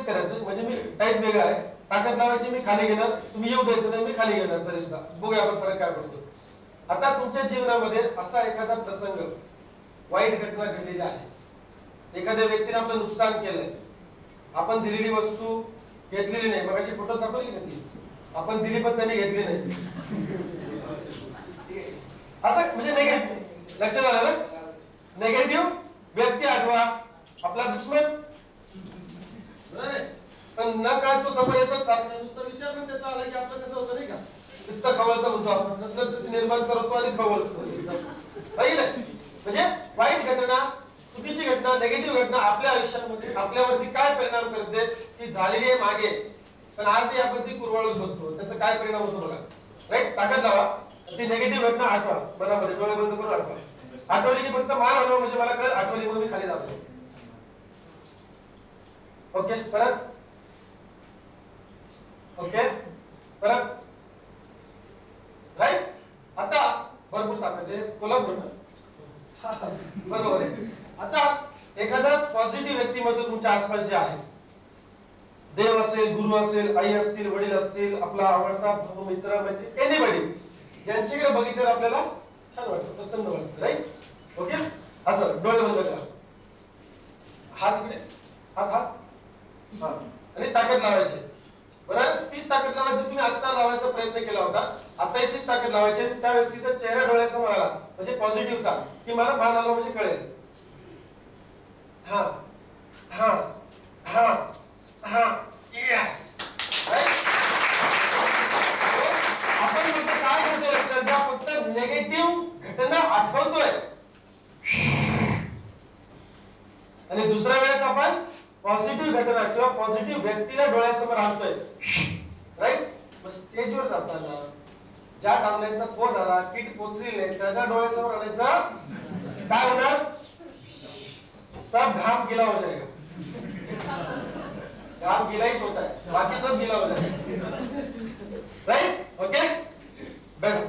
तेच करायचं. म्हणजे मी टाईप वेगळा आहे, ताकद लावायची मी खाली घेणार, तुम्ही येऊ द्यायचं नाही मी खाली घेणार, तरी सुद्धा बघूया आपण फरक काय पडतो. आता तुमच्या जीवनामध्ये असा एखादा प्रसंग, वाईट घटना घडलेली आहे, एखाद्या व्यक्तीने आपलं नुकसान केलंय, आपण दिलेली वस्तू घेतलेली नाही, मग अशी फोटो दाखवली ना ती, आपण दिली पण त्यांनी घेतली नाही, असं म्हणजे नेगेटिव्ह. लक्षात आलं ना? नेगेटिव्ह व्यक्ती आठवा, आपला दुश्मन पण न काय तो समोर येतो, नुसतं विचार पण त्याचा आला की आपलं कसं होतं नाही का, नुसतं खवळतं होतं आपण, नसलं तर निर्माण करतो आणि खवळतो. म्हणजे वाईट घटना, चुकीची घटना, नेगेटिव्ह घटना आपल्या आयुष्यामध्ये आपल्यावरती काय परिणाम करते ती झालेली आहे मागे, पण आजही आपण ती कुरवाळून बसतो, त्याचा काय परिणाम होतो बघा. राईट? ताकद लावा, ती नेगेटिव्ह घटना आठवा, बरोबर, डोळे बंद करून आठवा. आठवली की फक्त मान हलवा म्हणजे मला कळ आठवली म्हणून मी खाली जातो. ओके, परत. ओके, परत. राईट? आता भरपूर ताकद आहे, कोल्हापूर ना, बरोबर आहे. आता एखादा पॉझिटिव्ह व्यक्तिमत्व तुमच्या आसपास जे आहे, देव असेल, गुरु असेल, आई असतील, वडील असतील, आपला आवडता भाऊ, मित्र, मैत्री, एनीबडी, ज्यांच्याकडे बघितल्यावर आपल्याला छान वाटतं, प्रसन्न वाटतं. राईट? ओके, असं डोळे बंद करा, हात इकडे, हात हात, आणि ताकद लावायची. बरं, तीच ताकद लावायची तुम्ही आता लावायचा प्रयत्न केला होता, आता तीच ताकद लावायची. त्या व्यक्तीचा चेहरा डोळ्यासमोर आला म्हणजे पॉझिटिव्हचा, की मला मान आला म्हणजे कळेल. हा हा हा हा, यस. आपण फक्त काय करतो लक्षात घ्या, फक्त नेगेटिव्ह घटना आठवतोय आणि दुसऱ्या वेळेस आपण पॉझिटिव्ह घटना किंवा पॉझिटिव्ह व्यक्तीला डोळ्यासमोर आणतोय. राईट? मग स्टेजवर जाताना ज्या डांबल्यांचा कोण आला, किट पोचली नाही, त्याच्या डोळ्यासमोर आणायचं, काय होणार? सब घाम गिला हो जाएगा. घाम गिला ही होता है, बाकी सब गिला हो जाएगा. राईट? Okay, better.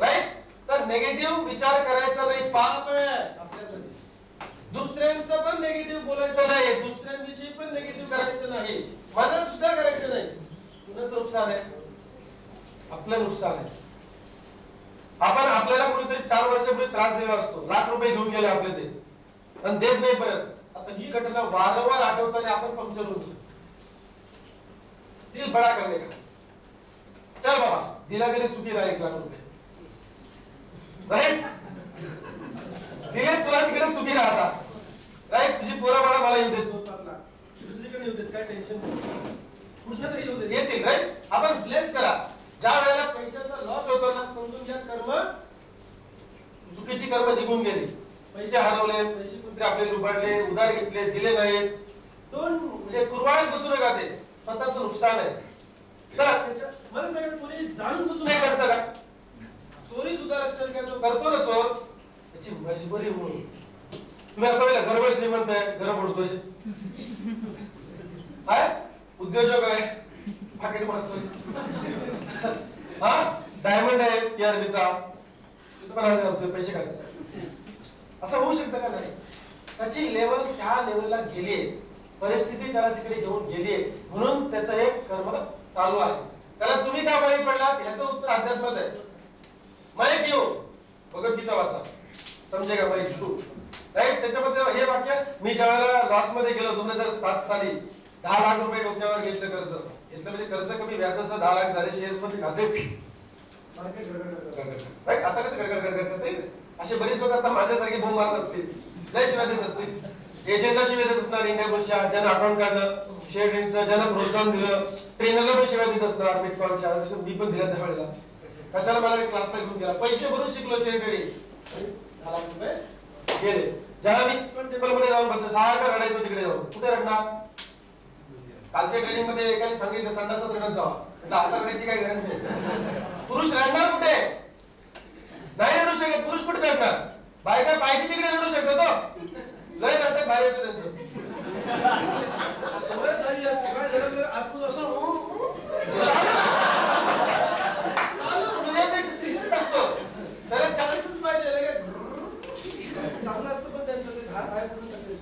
राईट? तर नेगेटिव्ह विचार करायचा नाही, पाप आहे आपल्यासाठी. दुसऱ्यांचं पण नेगेटिव्ह बोलायचं नाही, दुसऱ्यांविषयी पण नेगेटिव्ह करायचं नाही, मनात सुद्धा करायचं नाही. कुणाचं नुकसान आहे? आपलं नुकसान आहे. आपण आपल्याला कुठेतरी 4 वर्षापूर्वी त्रास दिला असतो, लाख रुपये घेऊन गेले आपले ते, पण देत नाही परत. आता ही घटना वारंवार आठवताना आपण पंक्चर होतो, दिल बडा करणे का, चल बाबा दिला घरी सुखी राहा 1 लाख रुपये. राईट? दिले तुला तिकडे सुखी राहता. राईट? तुझी पोरं बाळा मला येऊ देत 2-5 लाख, दुसरीकडे येऊ देत, काय टेन्शन नाही, कुठल्या तरी येऊ देत, येतील. राईट? आपण ब्लेस करा. ज्या वेळेला पैशाचा लॉस होतो ना, समजून घ्या कर्म, चुकीची कर्म निघून गेली, पैसे हरवले, पैसे कुठे आपले लुबाडले, उधार घेतले, दिले नाहीत, म्हणजे कुरवाळीत बसू नका, ते स्वतःचं नुकसान आहे. चला, मला सांगा, कोणी जाणून बुजून नाही करतं का? चोरी सुद्धा लक्षात घ्या, जो करतो ना चोर, त्याची मजबुरी म्हणून. तुम्ही असं वेळेला गरबड श्रीमंत आहे, घर फोडतोय, काय उद्योजक आहे, पाकिट मारतोय, हा डायमंड आहे टीआरपीचा, पण पैसे काढतात, असं होऊ शकतं का? नाही. त्याची लेवल त्या लेवलला गेलीये, परिस्थिती त्याला तिकडे घेऊन गेलीये, म्हणून त्याचं एक कर्म चालू आहे. त्याला तुम्ही का बळी पडलात याचं उत्तर अध्यात्मात आहे. मैं क्यों? भगवद्गीता वाचा, समजेगा मैं क्यों. राईट? त्याच्यामध्ये हे वाक्य, मी ज्यावेळेला लॉस मध्ये गेलो 2007 साली, 10 लाख रुपये डोक्यावर घेतलं कर्ज, घेतलं म्हणजे कर्ज कमी, व्याजासह 10 लाख झाले, शेअर्स मध्ये घातले. राईट? आता कसं करतात असे बरेच लोक आता माझ्यासारखे बोंब मारत असतील, लय शिवाय देत असतील, एजंटला शिवाय देत असणार, इंडिया पोस्टच्या, ज्यानं अकाउंट काढलं, शेअर ट्रेडचं, ज्यानं प्रोत्साहन दिलं, ट्रेनरला पण शिवाय देत असणार, बिटकॉइनच्या, मी पण दिल्या त्यावेळेला. कशाला मला क्लासला घेऊन गेला, पैसे भरून शिकलो शेअर ट्रेडिंग, 10 लाख रुपये गेले. ज्याला मी एक्सपर्ट टेबल मध्ये जाऊन बसलो, सारखं रडायचो तिकडे जाऊन, कुठे रडणार? कालच्या ट्रेनिंग मध्ये एकाने सांगितलं संडासात रडत जावा, आता रडायची काही गरज नाही. पुरुष रडणार कुठे? नाही रडू शकत. पुरुष कुठे रडणार? बायका पाहिजे तिकडे रडू शकतो, लय नाटक भारी असतं त्यांचं. सवय झाली असते आतून असं त्याला चान्सच पाहिजे, चांगलं असतं पण त्यांचं ते घाट बाहेर पडून टाकते.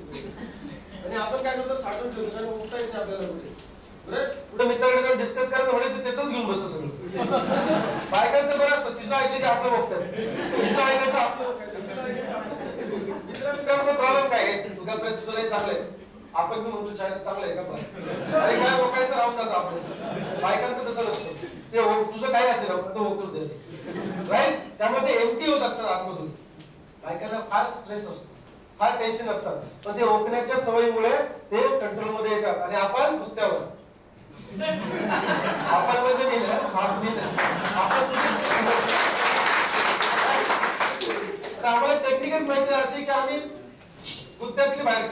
आणि आपण काय करतो, साठवून म्हटलं होतं, कारण उठता येते आपल्याला कुठे मित्राकडे जाऊन डिस्कस करायचं म्हणे तर त्याच घेऊन बसतो सगळं. बायकांचं बरं असतं, तिचं ऐकायचं आपलं बघतात, तिचं ऐकायचं आपलं बघायचं. मित्रांमध्ये प्रॉब्लेम काय आहे, तुझा तुझं नाही चांगलंय, आपण मी म्हणतो चायना चांगलं आहे का पण अरे काय लोकांचं राहून जातं आपलं. बायकांचं तसं नसतं, ते तुझं काय असेल त्याचं होतं दे राईट. त्यामध्ये एम्प्टी होत असतात आतमधून. बायकांना फार स्ट्रेस असतो, फार टेन्शन असतात, पण ते रोखण्याच्या सवयीमुळे ते कंट्रोल मध्ये येतात आणि आपण कुत्त्यावर आपण म्हणजे नाही आम्हाला टेक्निकच माहिती अशी की आम्ही कुत्त्यातली बाहेर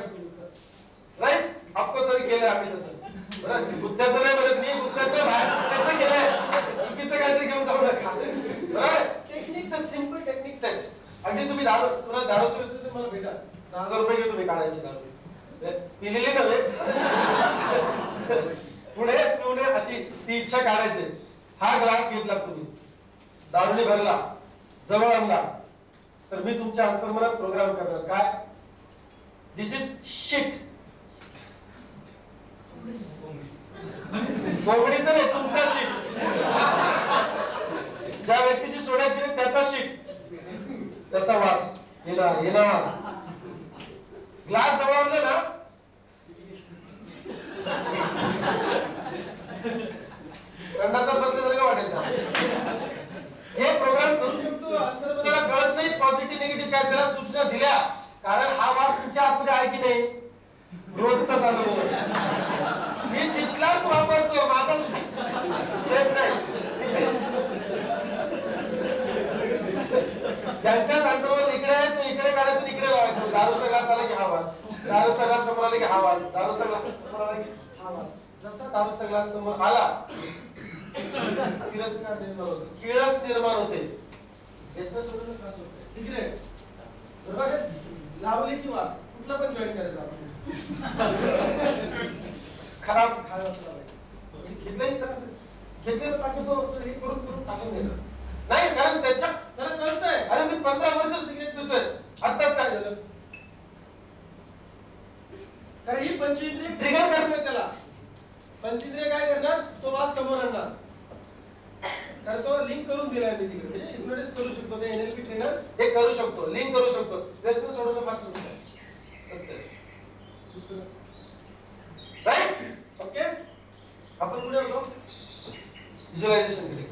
राईट. ऑफकोर्स केलंय आम्ही तसं बरं. कुत्त्याचं नाही म्हणत मी, कुत्त्याचं बाहेर कुत्त्याचं केलंय, चुकीचं काहीतरी घेऊन जाऊ नका बरोबर. टेक्निक्स आहेत, सिम्पल टेक्निक्स आहेत. अगदी तुम्ही दारूची व्यवस्था मला भेटा, 10,000 रुपये घेऊ तुम्ही काढायचे दारू पिलेली नव्हे, पुढे पुढे अशी ती इच्छा काढायची. हा ग्लास घेतला तुम्ही, दारूने भरला, जवळ आणला, तर मी तुमच्या अंतर्मनात प्रोग्राम करणार काय, दिस इज शिट. कोंबडीचं नाही, तुमचा शिट. ज्या व्यक्तीची सोडायची त्याचा शिट, त्याचा वास येणार. ग्लास जवळ आणलं ना, थंडाचा बसले तर काय वाटेल. हे प्रोग्राम करू शकतो. अंतर्मनाला कळत नाही पॉझिटिव्ह निगेटिव्ह काय, त्याला सूचना दिल्या, कारण हा वास तुमच्या आतमध्ये आहे की नाही, रोजचाच अनुभव. मी तिथलाच वापरतो, माझा नाही. ज्यांच्या अंतर्मन इकडे आहे तो इकडे काढायचं, इकडे लावायचं. दारूचा ग्लास आला की हा वास, दारूचा ग्लास समोर आला की हा वास, दारूचा ग्लास समोर आला की हा वास. जसा दारूचा ग्लास समोर आला तिरस्कार निर्माण होतो, किळस निर्माण होते. व्यसन सोडून त्रास होतो. सिगरेट बरोबर आहे, लावली की वास कुठला पण जॉईन करायचा आपण, खराब खायला असला पाहिजे. घेतलंही त्रास, घेतलेलं टाकतो असं हे करून करून टाकून देणार नाही, कारण त्याला कळतंय अरे मी 15 वर्ष सिगरेट पितोय, आताच काय झालं. कारण ही पंचेंद्रिय ट्रिगर करणार, त्याला पंचेंद्रिय काय करणार, तो वास समोर आणणार. कारण तो लिंक करून दिलाय मी तिकडे, म्हणजे इग्नोरेन्स करू शकतो, ते एनएलपी ट्रेनर हे करू शकतो, लिंक करू शकतो. व्यसन सोडवणं फार सोपं आहे, सत्य दुसरं राईट. ओके, आपण पुढे होतो व्हिज्युअलायझेशन कडे.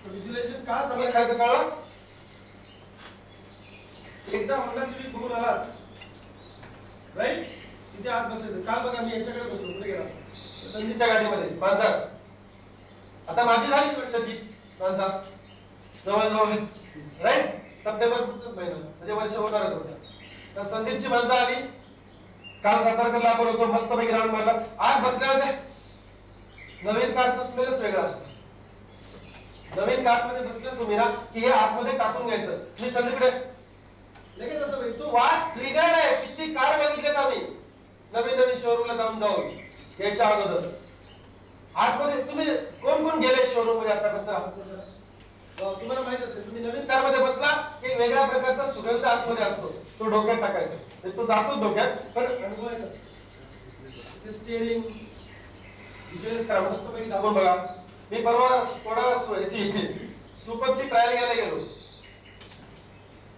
व्हिज्युअलायझेशन का चांगलं करायचं कळलं. एकदा होंडा सिविक बघून आलात राईट, तिथे आत बसायचं. काल बघा मी याच्याकडे बसलो, कुठे गेला, संदीपच्या गाडीमध्ये मांजर. आता माझी झाली वर्षाची मांजर जवळजवळ राईट, सप्टेंबर पुढचाच महिना म्हणजे वर्ष होणारच होता. तर संदीपची मांजर आली. काल सातारकडला आपण होतो, मस्त पैकी राऊंड मारला. आत बसल्यावर नवीन कारचा स्मेलच वेगळा असतो. नवीन कार मध्ये बसलं तुम्ही ना की हे आतमध्ये टाकून घ्यायचं. मी संदीपकडे लगेच असं बघ, तो वास ट्रिगर्ड आहे. किती कार बघितल्यात आम्ही नवीन नवीन शोरूमला जाऊन याच्या अगोदर. आतमध्ये तुम्ही कोण कोण गेले शोरूम मध्ये आतापर्यंत, तुम्हाला माहित असेल. तुम्ही नवीन कार मध्ये बसला की वेगळ्या प्रकारचा सुगंध आतमध्ये असतो, तो डोक्यात टाकायचा. तो जातो डोक्यात, पण अनुभवायचा. ते स्टीअरिंग व्हिज्युअलाइज करा, मस्त पैकी दाबून बघा. मी परवा स्कोडा याची सुपरची ट्रायल घ्यायला गेलो.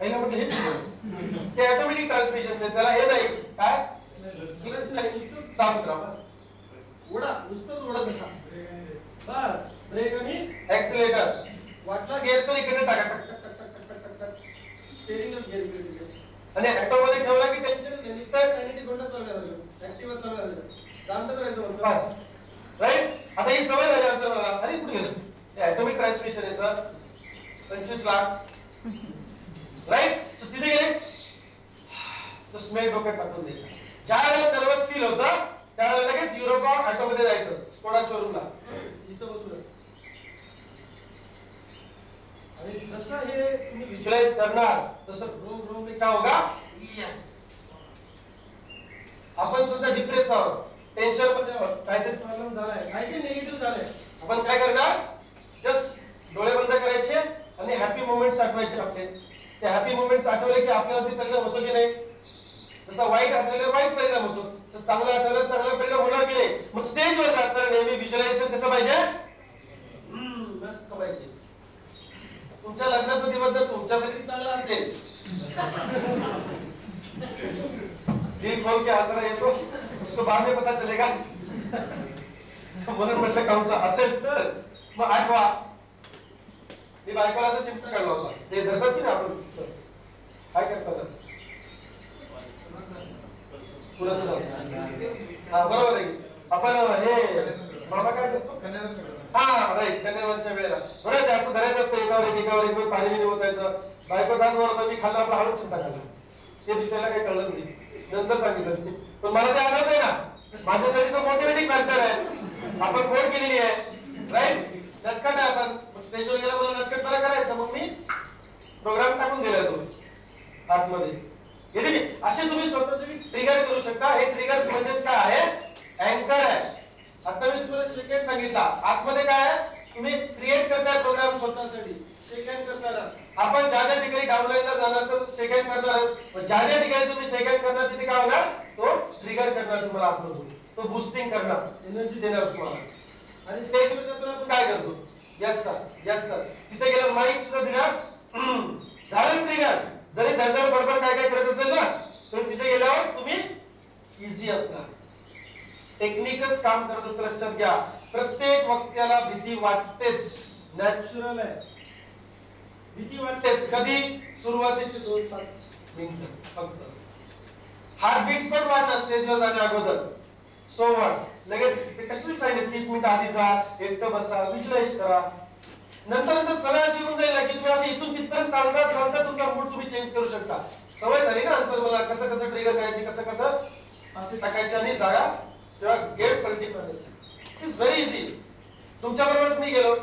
पहिला म्हटलं हे ऑटोमॅटिक ट्रान्समिशन आहे, त्याला हे नाही काय क्लच नाही, नुसतं दाबत राहा, ओढा नुसतंच ओढत राहा बस. ब्रेक आणि ऍक्सिलेटर, वाटला गेअर तर इकडे टाका, टक टक टक टक टक टक, स्टीअरिंगच गेअर इकडे. आणि ऑटो मध्ये ठेवला की टेन्शन नाही, नुसतं कायनेटिक गोंडा चालू झाला, ऍक्टिव्ह चालू झाला, जाणत राहायचं बस राईट. आता ही सवय झाली अंतर मला. अरे कुठे गेलं ते ऑटोमॅटिक ट्रान्समिशन आहे सर, 25 लाख राईट. तिथे गेले तो स्मेल डोक्यात टाकून द्यायचा. ज्या वेळेला नर्वस फील होतं त्यावेळेला लगेच युरोपा ऑटो मध्ये जायचं, स्कोडा शोरूमला, इथं बसूनच. आणि जसं हे तुम्ही व्हिज्युअलाइज करणार तसं रोम रोम में क्या होगा, यस. आपण सध्या डिप्रेस आहोत, टेन्शन मध्ये आहोत, काहीतरी प्रॉब्लेम झालाय, काहीतरी निगेटिव्ह झालंय. आपण काय करणार, जस्ट डोळे बंद करायचे आणि हॅपी मोमेंट्स आठवायचे आपले. ते हॅपी मोमेंट्स आठवले की आपल्यावरती परिणाम होतो की नाही, जसा वाईट आठवल्यावर वाईट परिणाम होतो, तर चांगला आठवल्यावर चांगला परिणाम होणार की नाही. मग स्टेजवर जाताना नेहमी व्हिज्युअलायझेशन कसं पाहिजे, मस्त पाहिजे. तुमच्या लग्नाचा दिवस जर तुमच्यासाठी चांगला असेल, दिल खोल के हंस रहे तो उसको बाद में पता चलेगा. म्हणून म्हटलं कंस असेल तर मग आठवा. मी बायकोला असं चिमटा काढला होता, ते धरतात की ना आपण काय करतात कुणाचं जाऊ. हा बरोबर आहे. आपण हे मामा काय करतो, हा राईट, कन्यावरच्या वेळेला बरोबर ते असं धरायचं असतं, एकावर एक पाणी बिणी ओतायचं. बायको जात वर मी खाल्ला, आपला हळूच चिमटा काढला. ते दिसायला काही कळलंच नाही, नंतर सांगितलं. पण मला ते आठवत आहे ना, माझ्यासाठी तो मोटिवेटिंग फॅक्टर आहे. आपण कोड केलेली आहे राईट, नटखट आहे. आपण स्टेजवर गेला, मला नटखट बरं करायचं, मग मी प्रोग्राम टाकून दिला तो आतमध्ये. असे तुम्ही स्वतःसाठी ट्रिगर करू शकता. हे ट्रिगर म्हणजे काय आहे, अँकर आहे. आता मी तुम्हाला सेकंड सांगितला, आतमध्ये काय आहे, तुम्ही क्रिएट करताय प्रोग्राम स्वतःसाठी. सेकंड करताना आपण ज्या ज्या ठिकाणी डाउनलाईनला जाणार तर सेकंड करणार, ज्या ज्या ठिकाणी तुम्ही सेकंड करणार तिथे काय होणार, तो ट्रिगर करणार तुम्हाला आतमधून, तो बूस्टिंग करणार, एनर्जी देणार तुम्हाला. आणि स्टेजवर जाताना आपण काय करतो, यस सर यस सर, तिथे गेल्यावर माईक सुद्धा दिला, झालं ट्रिगर. जरी धडधड बडबड काय काय करत असेल ना, तर तिथे गेल्यावर तुम्ही इझी असणार. टेक्निकच काम करत असतं, लक्षात घ्या. प्रत्येक वक्त्याला भीती वाटतेच, नॅचरल आहे. भीती वाटतेच. कधी, सुरुवातीचे 2-5 मिनिटं फक्त. हार्टबीट्स पण वाढणार स्टेजवर जाण्या अगोदर. सो व्हॉट, लगेच ते कसं सांगितलं, 30 मिनिटं आधी जा, एकटं बसा, व्हिज्युअलाइज करा. नंतर सवय अशी होऊन जाईल की तुम्ही असं इथून तिथपर्यंत चालता चालता तुमचा मूड तुम्ही चेंज करू शकता. सवय झाली ना नंतर मला कसं कसं ट्रिगर करायची, कसं कसं असे टाकायचे आणि जागा तेव्हा गेट पर्यंत करायची. It is very easy. तुमच्या बरोबरच मी गेलो,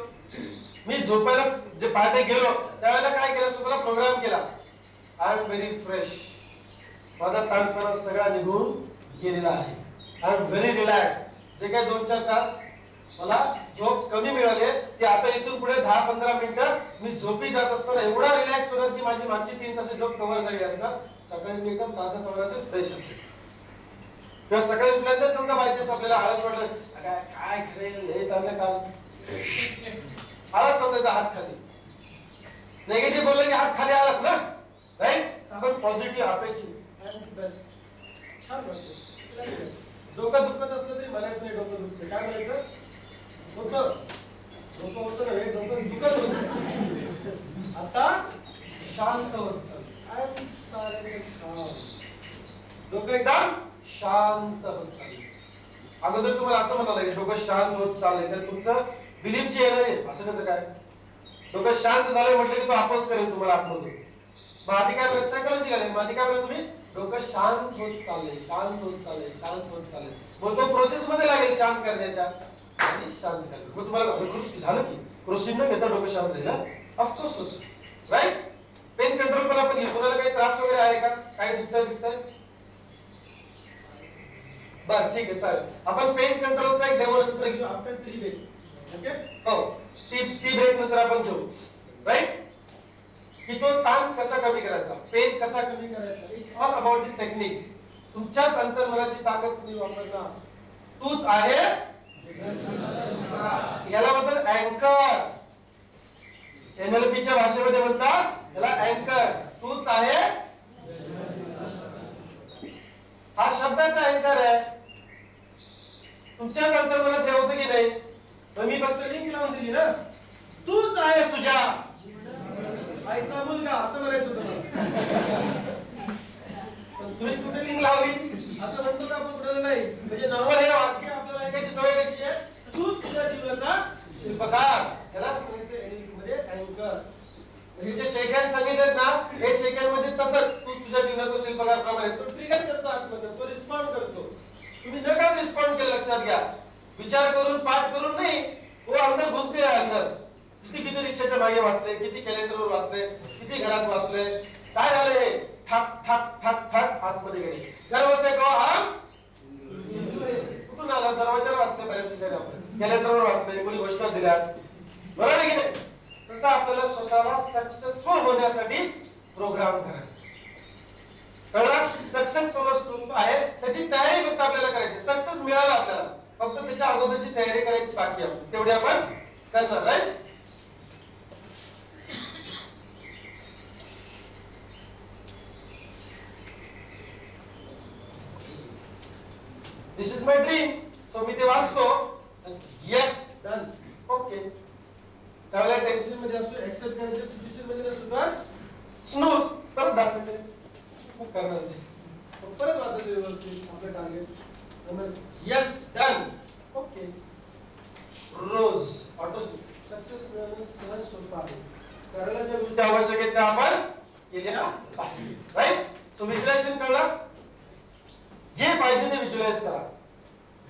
मी झोपायला जे पहाटे गेलो त्यावेळेला काय केलं, स्वतःला प्रोग्राम केला. आय एम व्हेरी फ्रेश, माझा ताणतणाव सगळा निघून गेलेला आहे. I am very relax. जे काही 2-4 तास मला झोप कमी मिळाली ते आता इथून पुढे 10-15 मिनिटं मी झोपी जात असताना एवढा रिलॅक्स होणार की माझी मागची 3 तास झोप कव्हर झाली असणार. सकाळी मी एकदम ताजा असेल, फ्रेश असेल. किंवा सकाळी उठल्यानंतर समजा बायचान्स आपल्याला आळस वाटलं, काय करेल हे चाललं काल, आळस समजायचा हात खाली. नेगेटिव्ह बोललं की हात खाली आलाच ना, राईट. आपण पॉझिटिव्ह अपेक्षित बेस्ट, छान वाटतं. डोकं दुखत असलं तरी म्हणायचं नाही डोकं दुखते, काय म्हणायचं, होतं डोकं होतं ना, डोकं दुखत होतं, आता शांत होत चाललं. डोकं एकदम शांत होत चाललं. अगोदर तुम्हाला असं म्हणावं लागेल डोकं शांत होत चाललंय, तर तुमचं बिलीफ जे येणार आहे असं कसं काय, डोकं शांत झालंय म्हटलं की तो अपोज करेल तुम्हाला आतमधून. मग आधी काय म्हणत सायकोलॉजी घालेल, मग आधी काय म्हणत तुम्ही डोकं शांत होत चाललंय, शांत होत चाललंय, शांत होत चाललंय. मग तो प्रोसेस मध्ये लागेल शांत करण्याच्या आणि शांत करेल. मग तुम्हाला झालं की प्रोसेस न घेता डोकं शांत झालं, ऑफकोर्स होतं, राईट. पेन कंट्रोल पण आपण घेऊ. कोणाला काही त्रास वगैरे आहे का, काही दुखतंय, बरं ठीक आहे चालेल. आपण पेन कंट्रोलचा एक डेमो नंतर घेऊ आफ्टर 3 ब्रेक. ओके, हो, ती ब्रेक नंतर आपण घेऊ, राईट. की तो ताण कसा कमी करायचा, पेन कसा कमी करायचा, it's all about the technique. तुमच्याच अंतर्मनाची ताकद तुम्ही वापरता. तूच आहेस, याला म्हणतात अँकर. एनएलपीच्या भाषेमध्ये म्हणतात याला अँकर. तूच आहेस हा शब्दाचा अँकर आहे. तुमच्याच अंतर्मनात हे होतं की नाही. मी फक्त लिंक लावून दिली ना, तूच आहेस तुझ्या आईचा मुलगा असं म्हणायचं होतं मला. तुम्ही कुठे लिंक लावली असं म्हणतो का आपण, कुठे नाही. म्हणजे नॉर्मल हे वाक्य आपल्याला ऐकायची सवय कशी आहे, तूच तुझ्या जीवनाचा शिल्पकार. त्यालाच म्हणायचं एनएलपी मध्ये अँकर. हे जे सेकंड सांगितलेत ना, हे सेकंड म्हणजे तसंच तू तुझ्या जीवनाचा शिल्पकार प्रमाणे तो ट्रिगर करतो आतमध्ये, तो रिस्पॉन्ड करतो. तुम्ही न काय रिस्पॉन्ड केलं लक्षात घ्या. विचार करून पाठ करून नाही, वो अंदर घुस गया अंदर. किती रिक्षाच्या मागे वाचले, किती कॅलेंडरवर वाचले, किती घरात वाचले, काय झालं हे ठाक ठाक ठाक ठाक आतमध्ये गेले. गर्व से कहो हम कुठून आला, दरवाजावर वाचले पाहिजे, कॅलेंडरवर वाचले, कोणी घोषणा दिल्या, बरोबर आहे की नाही. तसं आपल्याला स्वतःला सक्सेसफुल होण्यासाठी प्रोग्राम करायचा. कळलं? सक्सेस होणं सोपं आहे, त्याची तयारी फक्त आपल्याला करायची. सक्सेस मिळाला आपल्याला, फक्त त्याच्या अगोदरची तयारी करायची बाकी आहे, तेवढी आपण करणार. Right? This is my dream. So मी ते वाचतो. Yes, done, okay. त्यावेळेला टेन्शन मध्ये असू, एक्सेप्ट करायच्या सिच्युएशन मध्ये नसू तर स्नूज परत दाखवते. खूप करणार ते परत वाचायचं व्यवस्थित आपलं टार्गेट. Yes, done, okay. रोज ऑटो सक्सेस मिळवणं सहज सोपं आहे. करायला ज्या गोष्टी आवश्यक आहेत त्या आपण केल्या पाहिजे. राईट? सो व्हिज्युअलायझेशन कळलं? जे पाहिजे ते व्हिज्युअलाइज करा,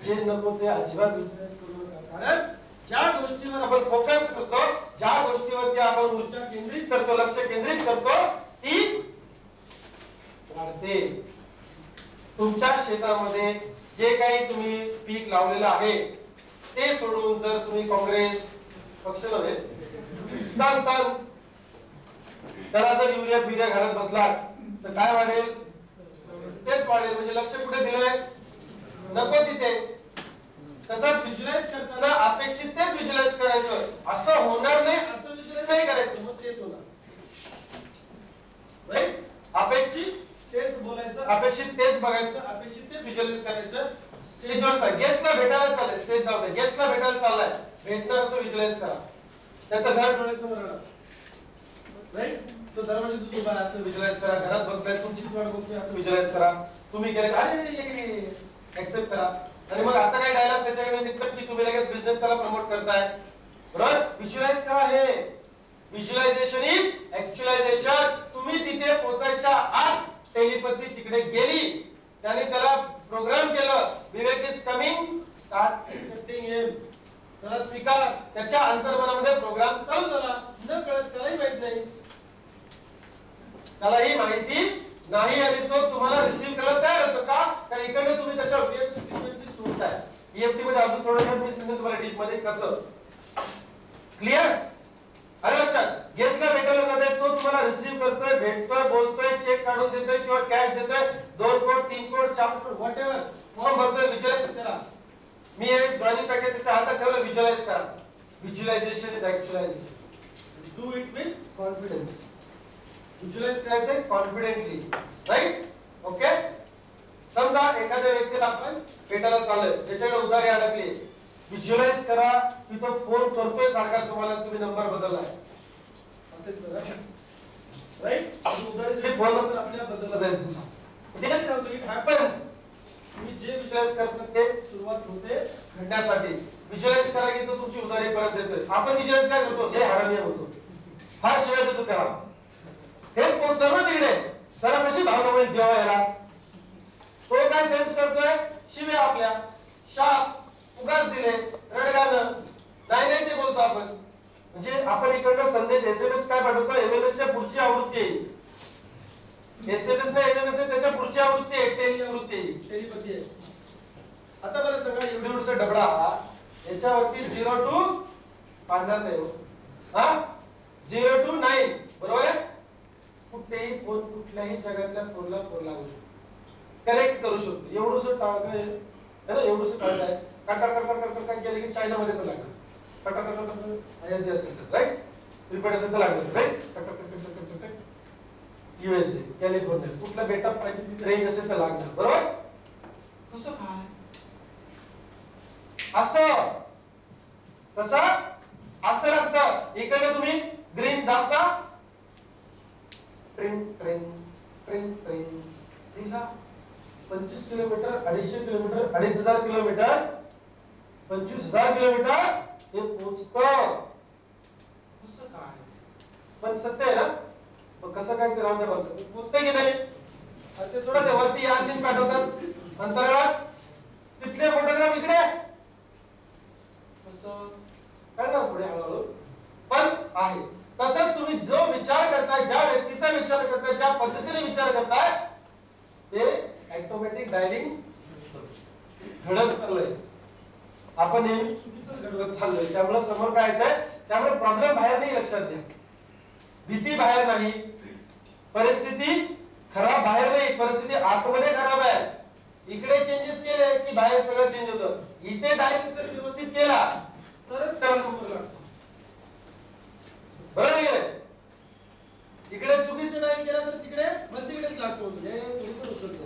जे नको ते अजिबात व्हिज्युअलाइज करू नका. कारण ज्या गोष्टीवर आपण फोकस करतो, ज्या गोष्टीवरती आपण ऊर्जा केंद्रित करतो, लक्ष केंद्रित करतो, ती वाढते. तुमच्या शेतामध्ये जे काही तुम्ही पीक लावलेलं आहे ते सोडून जर तुम्ही काँग्रेस पक्ष नव्हे सांगताल त्याला जर युरिया बिरिया घालत बसलात तर काय वाढेल? तेच वाढेल. म्हणजे लक्ष कुठे दिलंय? नको तिथे. तसंच व्हिज्युअलाइज करताना अपेक्षित तेच व्हिज्युअलाइज करायचं. असं होणार नाही असं व्हिज्युअलाइज नाही करायचं, मग तेच होणार. राईट? अपेक्षित तेच बोलायचं, अपेक्षित तेच बघायचं, अपेक्षित तेच व्हिज्युअलाइज करायचं. स्टेजवरचा गेस्टला भेटायला चाललाय, स्टेज जाऊ दे, गेस्टला भेटायला चाललाय, भेटणारचं व्हिज्युअलाइज करा. त्याचं घर डोळ्यासमोर राहणार. राईट? तो दरवाजातून उभा आहे असं व्हिज्युअलाइज करा. घरात बसलाय, तुमचीच वाट बघतोय असं व्हिज्युअलाइज करा. तुम्ही केलं अरे एक्सेप्ट करा. आणि मग असं काही डायलॉग त्याच्याकडे निघतात की तुम्ही लगेच बिझनेस त्याला प्रमोट करताय. बरोबर? व्हिज्युअलाइज करा. हे व्हिज्युअलायझेशन इज ऍक्च्युअलायझेशन. तुम्ही तिथे पोहोचायच्या आत टेलिपॅथी तिकडे गेली, त्याने त्याला प्रोग्राम केलं. विवेक इज कमिंग, स्टार्ट एक्सेप्टिंग हिम. त्याला स्वीकार. त्याच्या अंतर्मनामध्ये प्रोग्राम चालू झाला. न कळत त्यालाही माहित नाही, त्यालाही माहिती नाही, आणि तो तुम्हाला रिसीव्ह करायला तयार होतो. का? कारण इकडे तुम्ही तशा वेव्ह फ्रिक्वेन्सी सोडताय. ईएफटी मध्ये अजून थोडं मी सांगेन तुम्हाला डीप मध्ये कसं. क्लिअर? अरे लक्षात. गेस्टला भेटायला जाताय, तो तुम्हाला रिसीव्ह करतोय, भेटतोय, बोलतोय, चेक काढून देतोय किंवा कॅश देतोय, 2 कोट 3 कोट 4 कोट व्हॉटएव्हर फॉर्म भरतोय. व्हिज्युअलाइज करा. मी एक जॉइनिंग पॅकेज त्याच्या हातात ठेवलं, व्हिज्युअलाइज करा. Visualisation is actualisation. Do it with confidence. Visualise करायचं कॉन्फिडेंटली. राईट? ओके. समजा एखाद्या व्यक्तीला आपण भेटायला चाललोय, ज्याच्याकडे उधारी अडकली, व्हिज्युअलाइज करा की तो फोन करतोय सारखा तुम्हाला, तुम्ही नंबर बदललाय असेल तर. राईट? उधारीचे फोन नंबर आपल्याला बदलला जाईल. ठीक आहे? It happens. तुम्ही जे व्हिज्युअलाइज करतात ते सुरुवात होते घडण्यासाठी. व्हिज्युअलाइज करा की तो तुमची उधारी परत देतोय. आपण व्हिज्युअलाइज काय करतो? हे हरामी होतो, फार शिवाय देतो त्याला. हेच पोस्ट सर्व तिकडे सर कशी भावना होईल देवा याला. तो काय सेन्स करतोय? शिव्या आपल्या, शाप, उगाच दिले, रडगाणं नाही नाही ते बोलतो आपण. म्हणजे आपण इकडनं संदेश एसएमएस काय पाठवतो? एमएमएस च्या पुढची आवृत्ती आहे. एसएमएस नाही, एमएमएस नाही, त्याच्या पुढची आवृत्ती आहे, टेली आवृत्ती, टेलिपॅथी आहे. आता मला सांगा, एवढा डबडा याच्यावरती 0 to पाडणार नाही हो. हा 0 to 9 बरोबर आहे. कुठेही फोन कुठल्याही जगातल्या फोनला फोन लागू शकतो, कनेक्ट करू शकतो. एवढंच टाळलं आहे ना, एवढंच टाळलं आहे. काय केलं की चायना मध्ये पण लागलं. आयएसडी असेल तर राईट, प्रीपेड असेल तर लागलं राईट. यूएसए, कॅलिफोर्निया, कुठला बेटा पाहिजे तिथे रेंज असेल तर लागणार. बरोबर? कसं काय असं कसं असं लागतं. इकडे तुम्ही ग्रीन दाबता, ट्रेन ट्रेन ट्रेन ट्रेन दिला 25 किलोमीटर, 250 किलोमीटर, 2500 किलोमीटर, 25,000 किलोमीटर हे पोहोचतं. कसं काय? पण सत्य आहे ना. मग कसं काय ते राहून द्या, बघतो पोहोचतंय की नाही. ते सोडा, ते वरती आणखीन पाठवतात अंतराळात, तिथले फोटोग्राफ इकडे. कसं करणार पुढे हळूहळू, पण आहे. तसंच तुम्ही जो विचार करताय, ज्या व्यक्तीचा विचार करताय, ज्या पद्धतीने विचार करताय, ते ऑटोमॅटिक डायलिंग घडत चाललंय. आपण नेहमी चुकीचं घडवत चाललोय. त्यामुळे समोर काय येतंय, त्यामुळे प्रॉब्लेम बाहेर नाही, लक्षात घ्या. भीती बाहेर नाही, परिस्थिती खराब बाहेर नाही, परिस्थिती आतमध्ये खराब आहे. इकडे चेंजेस केले की बाहेर सगळं चेंज होतं. इथे डायरेक्ट जर व्यवस्थित केला तरच त्याला नंबर लागतो. बरोबर आहे? इकडे चुकीचं नाही केला तर तिकडे मल्टीकडेच लागतो. हे थोडीफार उचलतो.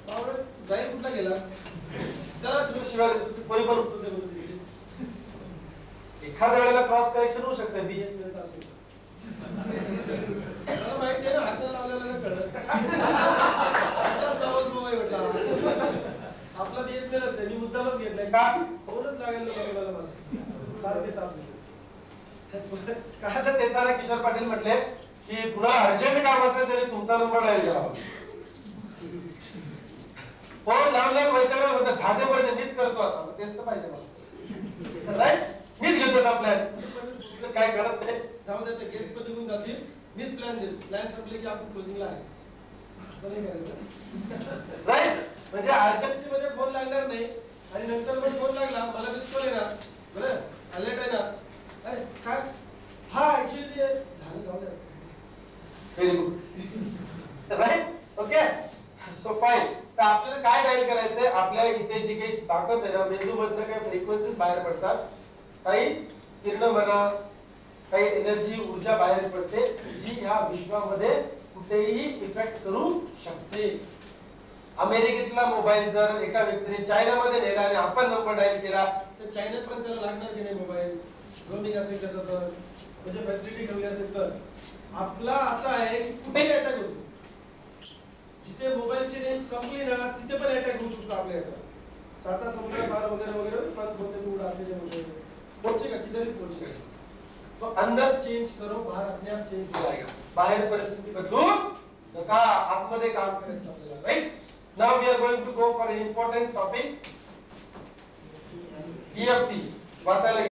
पावडर जाईल कुठला गेला त्याला तुम्ही शिवाय परिपूर्ण उत्तर देतो. एखाद्या वेळेला क्रॉस करेक्शन होऊ शकते बीएसएनएल असेल. मला माहिती आहे ना, हाताला लावलेलं कळत. आपला बीएसएनएलच आहे, मी मुद्दामच घेत नाही का फोनच लागेल मला माझं सारखे ताप देतो. कालच येताना किशोर पाटील म्हटले की पुन्हा अर्जंट काम असेल तरी तुमचा नंबर डायल करावा. फोन लावल्यावर वैतागले होते, झाले पाहिजे मीच करतो आता. तेच तर पाहिजे मला, राईट? मीच घेतो ना प्लॅन. काय करत नाही, जाऊ दे गेस्ट मध्ये घेऊन जातील, मीच प्लॅन देईल. प्लॅन संपले की आपण क्लोजिंगला आहे, असं नाही करायचं, राईट? म्हणजे अर्जन्सी मध्ये फोन लागणार नाही आणि नंतर पण फोन लागला मला मिस कॉल येणार. बरं अलर्ट आहे ना, अरे काय हा ऍक्च्युअली झालं, जाऊ दे. Very good, right? Okay, so fine. तर आपल्याला काय डायल करायचंय? आपल्या इथे जी काही ताकद आहे ना, मेंदूमधनं काही फ्रिक्वेन्सीज बाहेर पडतात, काही किरण म्हणा, काही एनर्जी ऊर्जा बाहेर पडते जी ह्या विश्वामध्ये कुठेही इफेक्ट करू शकते. अमेरिकेतला मोबाईल जर एका व्यक्तीने चायनामध्ये नेला आणि आपण नंबर डायल केला तर चायनात पण त्याला लागणार की नाही मोबाईल? रोमिंग असेल त्याचा तर, म्हणजे फॅसिलिटी ठेवली असेल तर. आपला असं आहे की कुठेही अटॅक होतो. जिथे मोबाईलची रेंज संपली ना तिथे पण अटॅक होऊ शकतो आपल्या याचा. साता समुद्र पार वगैरे वगैरे पण बोलते मी उडाते वगैरे पहुंचेगा, किधर ही पहुंचेगा. तो अंदर चेंज करो, बाहर अपने आप चेंज हो जाएगा. बाहेर परिस्थिती बदलू नका, आतमध्ये काम करायचं आपल्याला, right? Now we are going to go for an important topic, EFT. वाचायला